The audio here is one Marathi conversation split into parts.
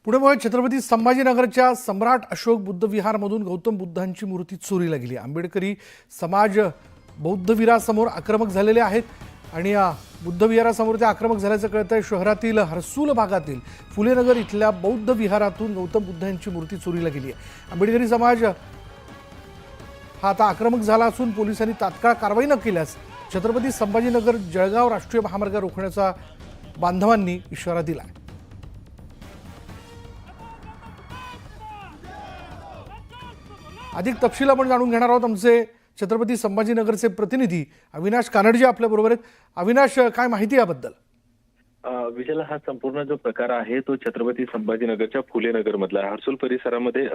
पुणे छत्रपती संभाजीनगरच्या सम्राट अशोक बुद्ध विहारमधून गौतम बुद्धांची मूर्ती चोरीला गेली। आंबेडकरी समाज बौद्ध विहारासमोर आक्रमक झालेले आहेत आणि या बुद्ध विहारासमोर ते आक्रमक झाल्याचं कळतंय। शहरातील हर्सूल भागातील फुलेनगर इथल्या बौद्ध विहारातून गौतम बुद्धांची मूर्ती चोरीला गेली आहे। आंबेडकरी समाज हा आता आक्रमक झाला असून पोलिसांनी तात्काळ कारवाई न केल्यास छत्रपती संभाजीनगर जळगाव राष्ट्रीय महामार्ग रोखण्याचा बांधवांनी इशारा दिला आहे। अधिक तपशील आपण जाणून घेणार आहोत। आमचे छत्रपती संभाजीनगरचे प्रतिनिधी अविनाश कानडजी आपल्या बरोबर आहेत। अविनाश, काय माहिती याबद्दल? विजयला, हा संपूर्ण जो प्रकार आहे तो छत्रपती संभाजीनगरच्या फुलेनगर मधला हर्सूल परिसरामध्ये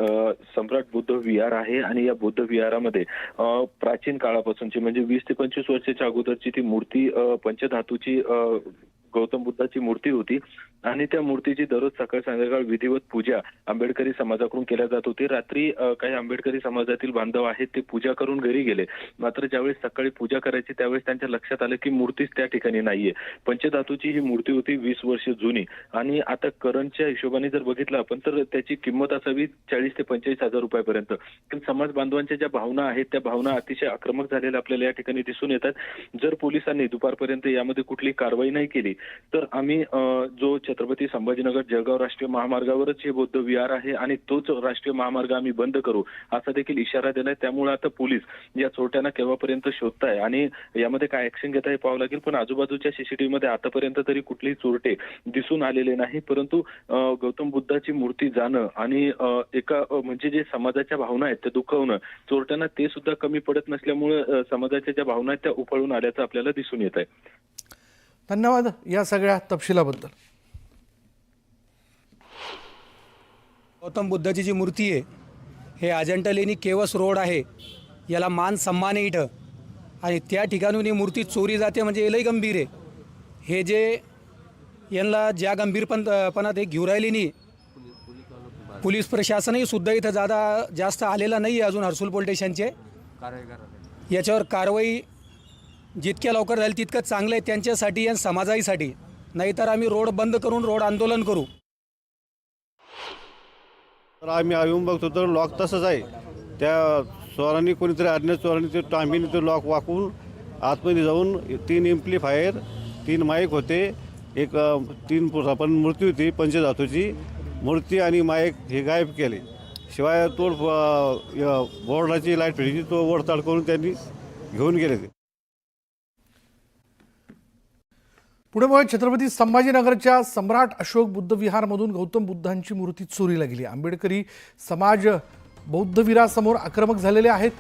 सम्राट बुद्ध विहार आहे आणि या बुद्ध विहारामध्ये प्राचीन काळापासूनची म्हणजे 20 ते 25 वर्षाच्या अगोदरची ती मूर्ती पंचधातूची गौतम बुद्धाची मूर्ती होती आणि त्या मूर्तीची दररोज सकाळ संध्याकाळ विधिवत पूजा आंबेडकरी समाजाकडून केल्या जात होती। रात्री काही आंबेडकरी समाजातील बांधव आहेत ते पूजा करून घरी गेले, मात्र ज्यावेळेस सकाळी पूजा करायची त्यावेळेस त्यांच्या लक्षात आलं की मूर्तीच त्या ठिकाणी नाहीये। पंचधातूची ही मूर्ती होती 20 वर्ष जुनी आणि आता करंटच्या हिशोबाने जर बघितलं आपण तर त्याची किंमत असावी 40 ते 45 हजार रुपयापर्यंत। पण समाज बांधवांच्या ज्या भावना आहेत त्या भावना अतिशय आक्रमक झालेल्या आपल्याला या ठिकाणी दिसून येतात। जर पोलिसांनी दुपारपर्यंत यामध्ये कुठली कारवाई नाही केली तर आम्ही जो छत्रपती संभाजीनगर जळगाव राष्ट्रीय महामार्गावरच हे बौद्ध विहार आहे आणि तोच राष्ट्रीय महामार्ग आम्ही बंद करू असा देखील इशारा दिलाय। त्यामुळे आता पोलीस या चोरट्यांना केव्हापर्यंत शोधताय आणि यामध्ये काय ऍक्शन घेता हे पाहावं लागेल। पण आजूबाजूच्या सीसीटीव्ही मध्ये आतापर्यंत तरी कुठलेही चोरटे दिसून आलेले नाही, परंतु गौतम बुद्धाची मूर्ती जाणं आणि एका म्हणजे जे समाजाच्या भावना आहेत त्या दुखवणं चोरट्यांना ते सुद्धा कमी पडत नसल्यामुळे समाजाच्या ज्या भावना आहेत त्या उफाळून आल्याचं आपल्याला दिसून येत आहे। धन्यवाद या सगळ्या तपशिलाबद्दल। गौतम बुद्धाची जी मूर्ती आहे हे अजंठा लेणी केवस रोड आहे, याला मान सन्मान आहे इथं आणि त्या ठिकाणून ही मूर्ती चोरी जाते म्हणजे लई गंभीर आहे। हे जे यांना ज्या गंभीरपणात हे घेऊन राहिली नाही, पोलीस प्रशासनही सुद्धा इथं जास्त आलेला नाही आहे अजून हर्सूल पोलीस स्टेशनचे। याच्यावर कारवाई जितक्या लवकर झाली तितकं चांगलं आहे त्यांच्यासाठी आणि समाजासाठी, नाहीतर आम्ही रोड बंद करून रोड आंदोलन करू। तर आम्ही येऊन बघतो तर लॉक तसंच आहे। त्या चोरांनी कोणीतरी अज्ञात चोरांनी ते टांबीने ते लॉक वाकवून आतमध्ये जाऊन 3 एम्प्लिफायर 3 माईक होते, एक 3 पण मूर्ती होती पंचधातूची मूर्ती आणि माईक हे गायब केले। शिवाय तोड बोर्डाची लाईट फिरची तो वडताड करून त्यांनी घेऊन गेले। पुणे छत्रपती संभाजीनगरच्या सम्राट अशोक बुद्ध विहारमधून गौतम बुद्धांची मूर्ती चोरीला गेली। आंबेडकरी समाज बौद्ध विहारासमोर आक्रमक झालेले आहेत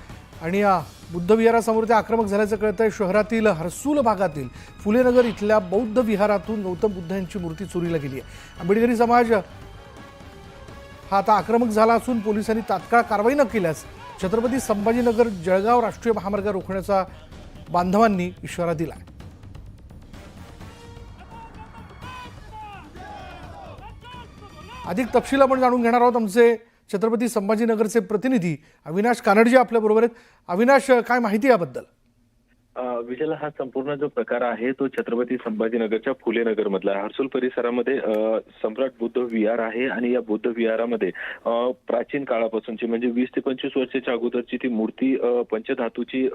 आणि या बुद्ध विहारासमोर ते आक्रमक झाल्याचं कळतंय। शहरातील हर्सूल भागातील फुलेनगर इथल्या बौद्ध विहारातून गौतम बुद्धांची मूर्ती चोरीला गेली आहे। आंबेडकरी समाज हा आता आक्रमक झाला असून पोलिसांनी तात्काळ कारवाई न केल्यास छत्रपती संभाजीनगर जळगाव राष्ट्रीय महामार्ग रोखण्याचा बांधवांनी इशारा दिला आहे। अधिक तपशील आपण जाणून घेणार आहोत। आमचे छत्रपती संभाजीनगरचे प्रतिनिधी अविनाश कानडजी आपल्या बरोबर आहेत। अविनाश, काय माहिती याबद्दल? विजयला, हा संपूर्ण जो प्रकार आहे तो छत्रपती संभाजीनगरच्या फुलेनगर मधला हर्सूल परिसरामध्ये सम्राट बुद्ध विहार आहे आणि या बुद्ध विहारामध्ये प्राचीन काळापासूनची म्हणजे 20 ते 25 वर्षाच्या अगोदरची ती मूर्ती पंचधातूची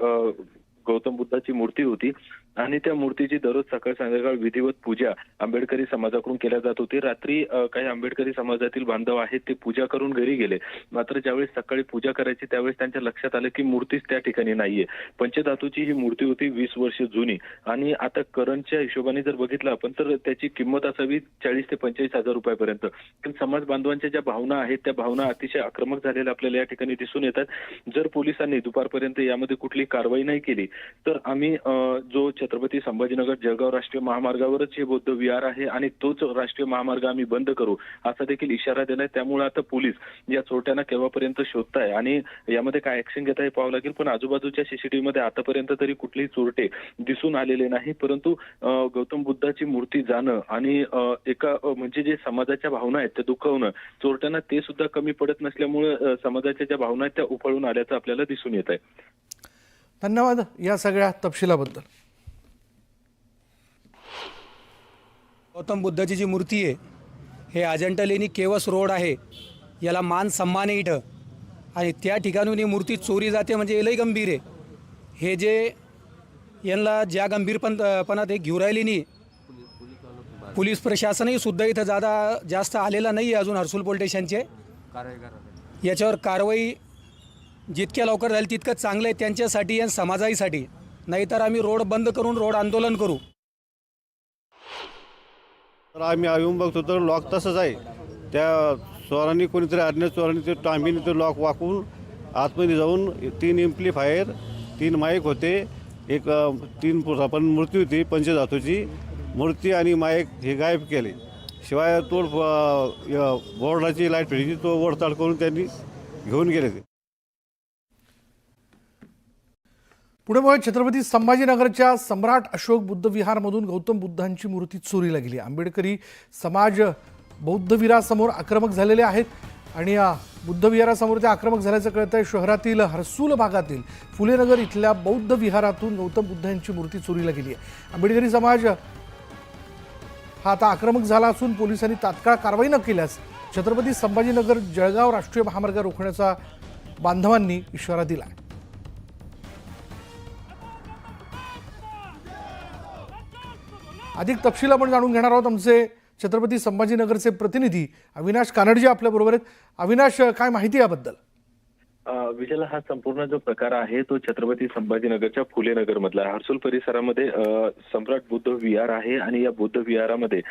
गौतम बुद्धाची मूर्ती होती आणि त्या मूर्तीची दररोज सकाळ संध्याकाळ विधिवत पूजा आंबेडकरी समाजाकडून केल्या जात होती। रात्री काही आंबेडकरी समाजातील बांधव आहेत ते पूजा करून घरी गेले, मात्र ज्यावेळेस सकाळी पूजा करायची त्यावेळेस त्यांच्या लक्षात आलं की मूर्तीच त्या ठिकाणी नाहीये। पंचधातूची ही मूर्ती होती 20 वर्ष जुनी आणि आता करंटच्या हिशोबाने जर बघितलं आपण तर त्याची किंमत असावी 40 ते 45 हजार रुपयापर्यंत। पण समाज बांधवांच्या ज्या भावना आहेत त्या भावना अतिशय आक्रमक झालेल्या आपल्याला या ठिकाणी दिसून येतात। जर पोलिसांनी दुपारपर्यंत यामध्ये कुठली कारवाई नाही केली तर आम्ही जो छत्रपती संभाजीनगर जळगाव राष्ट्रीय महामार्गावरच हे बौद्ध विहार आहे आणि तोच राष्ट्रीय महामार्ग आम्ही बंद करू असा देखील इशारा दिलाय। त्यामुळे आता पोलीस या चोरट्यांना केव्हापर्यंत शोधताय आणि यामध्ये काय ऍक्शन घेता हे पाहावं लागेल। पण आजूबाजूच्या सीसीटीव्ही मध्ये आतापर्यंत तरी कुठलेही चोरटे दिसून आलेले नाही, परंतु गौतम बुद्धाची मूर्ती जाणं आणि एका म्हणजे जे समाजाच्या भावना आहेत त्या दुखवणं चोरट्यांना ते सुद्धा कमी पडत नसल्यामुळे समाजाच्या ज्या भावना आहेत त्या उफाळून आल्याचं आपल्याला दिसून येत आहे। धन्यवाद या सगळ्या तपशिलाबद्दल। गौतम बुद्धाची जी मूर्ती आहे हे अजंठा लेणी केवस रोड आहे, याला मान सन्मान आहे इथं. आणि त्या ठिकाणून ही मूर्ती चोरी जाते म्हणजे हे लई गंभीर आहे. हे जे यांना ज्या गंभीरपणात हे घेऊन राहिली नाही, पोलीस प्रशासनही सुद्धा इथं जास्त आलेला नाही आहे अजून हर्सूल पोलीस स्टेशनचे. याच्यावर कारवाई जितक्या लवकर झाली तितकं चांगलं आहे त्यांच्यासाठी आणि समाजासाठी. नाहीतर आम्ही रोड बंद करून रोड आंदोलन करू. तर आम्ही येऊन बघतो तर लॉक तसंच आहे. त्या चोरांनी कोणीतरी अज्ञात चोरांनी ते टांबीने ते लॉक वाकवून आतमध्ये जाऊन 3 एम्प्लिफायर, 3 माईक होते, एक 3 आपण मूर्ती होती पंचधातूची मूर्ती आणि माईक हे गायब केले. शिवाय बोर्डाची लाईट फिरची तो वडताड करून त्यांनी घेऊन गेले ते. पुणे छत्रपती संभाजीनगरच्या सम्राट अशोक बुद्ध विहारमधून गौतम बुद्धांची मूर्ती चोरीला गेली. आंबेडकरी समाज बौद्ध विहारासमोर आक्रमक झालेले आहेत आणि या बुद्ध विहारासमोर ते आक्रमक झाल्याचं कळतंय. शहरातील हर्सूल भागातील फुलेनगर इथल्या बौद्ध विहारातून गौतम बुद्धांची मूर्ती चोरीला गेली आहे. आंबेडकरी समाज हा आता आक्रमक झाला असून पोलिसांनी तात्काळ कारवाई न केल्यास छत्रपती संभाजीनगर जळगाव राष्ट्रीय महामार्ग रोखण्याचा बांधवांनी इशारा दिला. अधिक तपशील आपण जाणून घेणार आहोत. आमचे छत्रपती संभाजीनगरचे प्रतिनिधी अविनाश कानडजी आपल्याबरोबर आहेत. अविनाश, काय माहिती याबद्दल? विजयला हा संपूर्ण जो प्रकार आहे तो छत्रपती संभाजीनगरच्या फुलेनगर मधला आहे. हर्सूल परिसरामध्ये सम्राट बुद्ध विहार आहे आणि या बुद्ध विहारामध्ये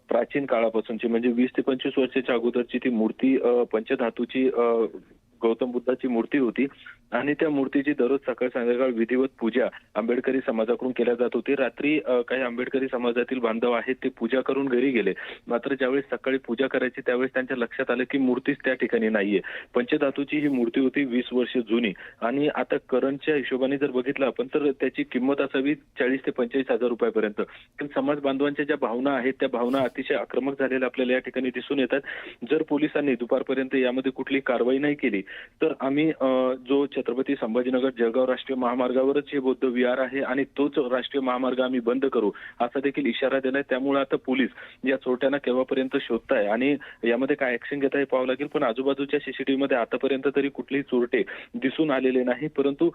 प्राचीन काळापासूनची म्हणजे 20 ते 25 वर्षाच्या अगोदरची ती मूर्ती पंचधातूची गौतम बुद्धाची मूर्ती होती आणि त्या मूर्तीची दररोज सकाळ संध्याकाळ विधिवत पूजा आंबेडकरी समाजाकडून केल्या जात होती. रात्री काही आंबेडकरी समाजातील बांधव आहेत ते पूजा करून घरी गेले. मात्र ज्यावेळेस सकाळी पूजा करायची त्यावेळेस त्यांच्या लक्षात आलं की मूर्तीच त्या ठिकाणी नाहीये. पंचधातूची ही मूर्ती होती 20 वर्ष जुनी आणि आता करंटच्या हिशोबाने जर बघितलं आपण तर त्याची किंमत असावी 40 ते 45 हजार रुपयापर्यंत. पण समाज बांधवांच्या ज्या भावना आहेत त्या भावना अतिशय आक्रमक झालेल्या आपल्याला या ठिकाणी दिसून येतात. जर पोलिसांनी दुपारपर्यंत यामध्ये कुठली कारवाई नाही केली तर आम्ही जो छत्रपती संभाजीनगर जळगाव राष्ट्रीय महामार्गावरच हे बौद्ध विहार आहे आणि तोच राष्ट्रीय महामार्ग आम्ही बंद करू असा देखील इशारा दिलाय. त्यामुळे आता पोलीस या चोरट्यांना केव्हापर्यंत शोधताय आणि यामध्ये काय ऍक्शन घेता हे पाहावं लागेल. पण आजूबाजूच्या सीसीटीव्ही मध्ये आतापर्यंत तरी कुठलेही चोरटे दिसून आलेले नाही. परंतु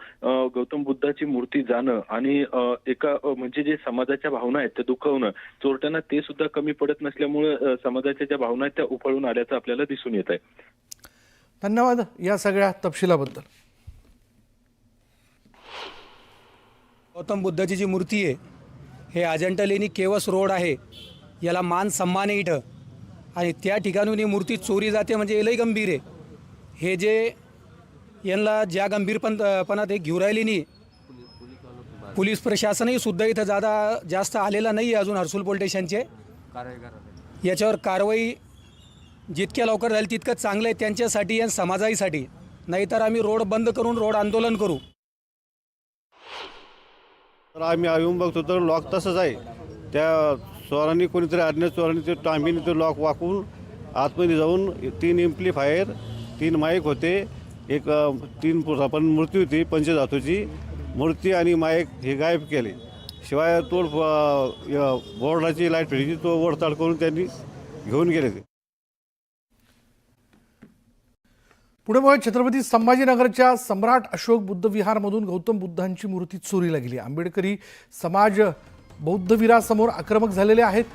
गौतम बुद्धाची मूर्ती जाणं आणि एका म्हणजे जे समाजाच्या भावना आहेत त्या दुखवणं चोरट्यांना ते सुद्धा कमी पडत नसल्यामुळे समाजाच्या ज्या भावना आहेत त्या उफाळून आल्याचं आपल्याला दिसून येत आहे. धन्यवाद या सगळ्या तपशिलाबद्दल. गौतम बुद्धाची जी मूर्ती आहे हे अजंठा लेणी केवस रोड आहे, याला मान सन्मान आहे इथं. आणि त्या ठिकाणून ही मूर्ती चोरी जाते म्हणजे हे लई गंभीर आहे. हे जे यांना ज्या गंभीरपणात हे घेऊन राहिली नाही, पोलीस प्रशासनही सुद्धा इथं जास्त आलेला नाही आहे अजून हर्सूल पोलीस स्टेशनचे. याच्यावर कारवाई जितक्या लवकर झाली तितकं चांगलं आहे त्यांच्यासाठी आणि समाजासाठी. नाहीतर आम्ही रोड बंद करून रोड आंदोलन करू. तर आम्ही येऊन बघतो तर लॉक तसंच आहे. त्या चोरांनी कोणीतरी अज्ञात चोरांनी ते टांबीने ते लॉक वाकवून आतमध्ये जाऊन 3 एम्प्लिफायर, 3 माईक होते, एक 3 आपण मूर्ती होती पंचधातूची मूर्ती आणि माईक हे गायब केले. शिवाय बोर्डाची लाईट फिरची तो वडताड करून त्यांनी घेऊन गेले ते. पुणे छत्रपती संभाजीनगरच्या सम्राट अशोक बुद्ध विहारमधून गौतम बुद्धांची मूर्ती चोरीला गेली. आंबेडकरी समाज बौद्ध विहारासमोर आक्रमक झालेले आहेत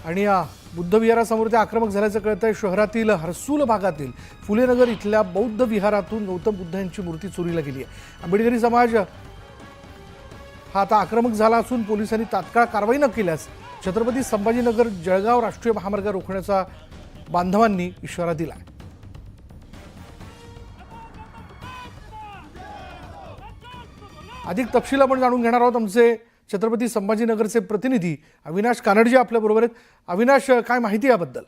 आणि या बुद्ध विहारासमोर ते आक्रमक झाल्याचं कळतंय. शहरातील हर्सूल भागातील फुलेनगर इथल्या बौद्ध विहारातून गौतम बुद्धांची मूर्ती चोरीला गेली आहे. आंबेडकरी समाज हा आता आक्रमक झाला असून पोलिसांनी तात्काळ कारवाई न केल्यास छत्रपती संभाजीनगर जळगाव राष्ट्रीय महामार्ग रोखण्याचा बांधवांनी इशारा दिला. अधिक तपशील आपण जाणून घेणार आहोत. आमचे छत्रपती संभाजीनगरचे प्रतिनिधी अविनाश कानडजी आपल्याबरोबर आहेत. अविनाश, काय माहिती याबद्दल?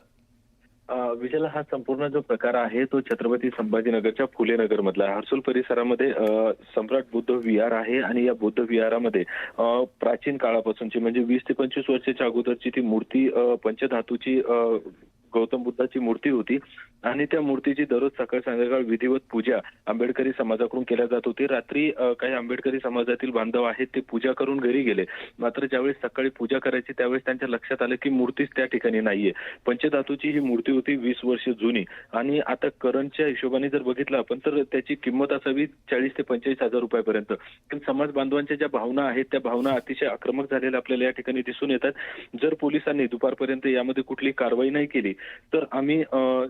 विजयला हा संपूर्ण जो प्रकार आहे तो छत्रपती संभाजीनगरच्या फुलेनगर मधला आहे. हर्सूल परिसरामध्ये सम्राट बुद्ध विहार आहे आणि या बुद्ध विहारामध्ये प्राचीन काळापासूनची म्हणजे 20 ते 25 वर्षाच्या अगोदरची ती मूर्ती पंचधातूची गौतम बुद्धाची मूर्ती होती आणि त्या मूर्तीची दररोज सकाळ संध्याकाळ विधिवत पूजा आंबेडकरी समाजाकडून केल्या जात होती. रात्री काही आंबेडकरी समाजातील बांधव आहेत ते पूजा करून घरी गेले. मात्र ज्यावेळेस सकाळी पूजा करायची त्यावेळेस त्यांच्या लक्षात आलं की मूर्तीच त्या ठिकाणी नाहीये. पंचधातूची ही मूर्ती होती 20 वर्ष जुनी आणि आता करंटच्या हिशोबाने जर बघितलं आपण तर त्याची किंमत असावी 40 ते 45,000 रुपयापर्यंत. पण समाज बांधवांच्या ज्या भावना आहेत त्या भावना अतिशय आक्रमक झालेल्या आपल्याला या ठिकाणी दिसून येतात. जर पोलिसांनी दुपारपर्यंत यामध्ये कुठली कारवाई नाही केली तर आम्ही जो